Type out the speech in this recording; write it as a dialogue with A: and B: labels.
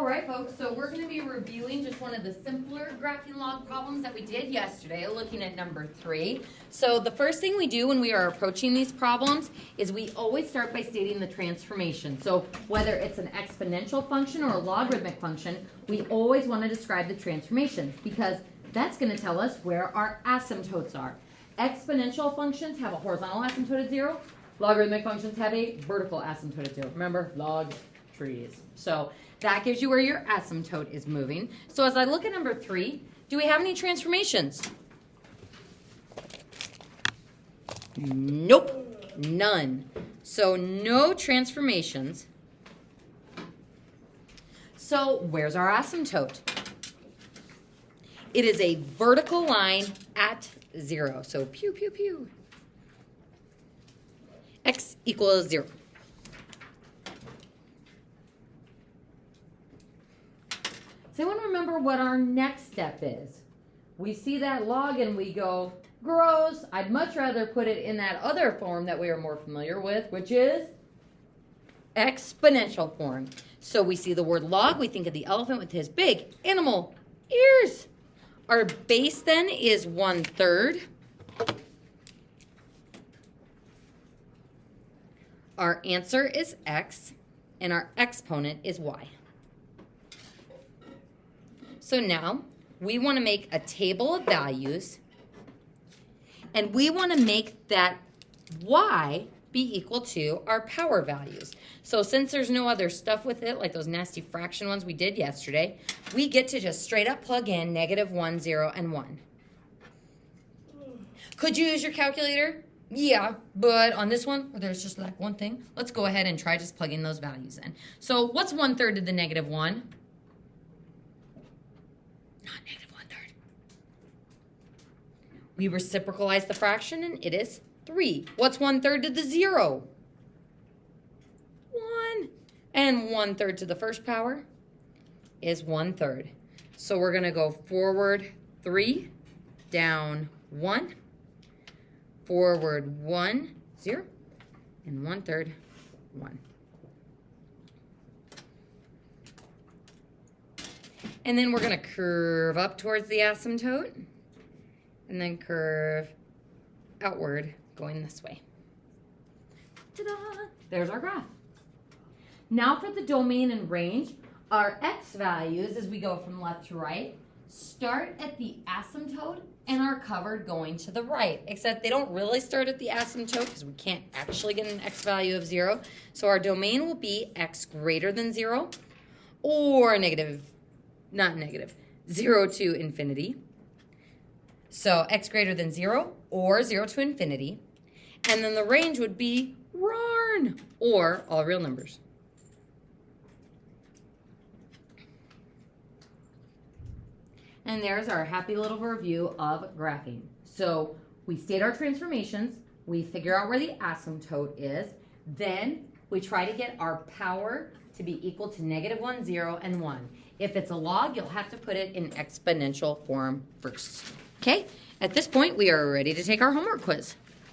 A: All right, folks, so we're going to be reviewing just one of the simpler graphing log problems that we did yesterday, looking at number 3. So the first thing we do when we are approaching these problems is we always start by stating the transformation. So whether it's an exponential function or a logarithmic function, we always want to describe the transformations because that's going to tell us where our asymptotes are. Exponential functions have a horizontal asymptote at 0. Logarithmic functions have a vertical asymptote at 0. Remember, log trees. So that gives you where your asymptote is moving. So as I look at number 3, do we have any transformations? Nope, none. So no transformations. So where's our asymptote? It is a vertical line at 0. So pew, pew, pew. X equals 0. Does anyone remember what our next step is? We see that log and we go, gross. I'd much rather put it in that other form that we are more familiar with, which is exponential form. So we see the word log, we think of the elephant with his big animal ears. Our base then is 1/3. Our answer is x, and our exponent is y. So now we want to make a table of values, and we want to make that y be equal to our power values. So since there's no other stuff with it, like those nasty fraction ones we did yesterday, we get to just straight up plug in -1, 0, and 1. Could you use your calculator? Yeah, but on this one, where there's just like one thing, let's go ahead and try just plugging those values in. So what's 1/3 to the -1? Not -1/3. We reciprocalize the fraction, and it is 3. What's 1/3 to the 0? 1. And 1/3 to the first power is 1/3. So we're going to go forward 3, down 1, forward 1, 0, and 1/3, 1. And then we're going to curve up towards the asymptote, and then curve outward going this way. Ta-da! There's our graph. Now for the domain and range, our x values, as we go from left to right, start at the asymptote and are covered going to the right, except they don't really start at the asymptote because we can't actually get an x value of 0. So our domain will be x greater than 0 or not negative, 0 to infinity. So x greater than 0 or 0 to infinity. And then the range would be RARN, or all real numbers. And there's our happy little review of graphing. So we state our transformations, we figure out where the asymptote is, then we try to get our power to be equal to -1, 0, and 1. If it's a log, you'll have to put it in exponential form first. Okay, at this point, we are ready to take our homework quiz.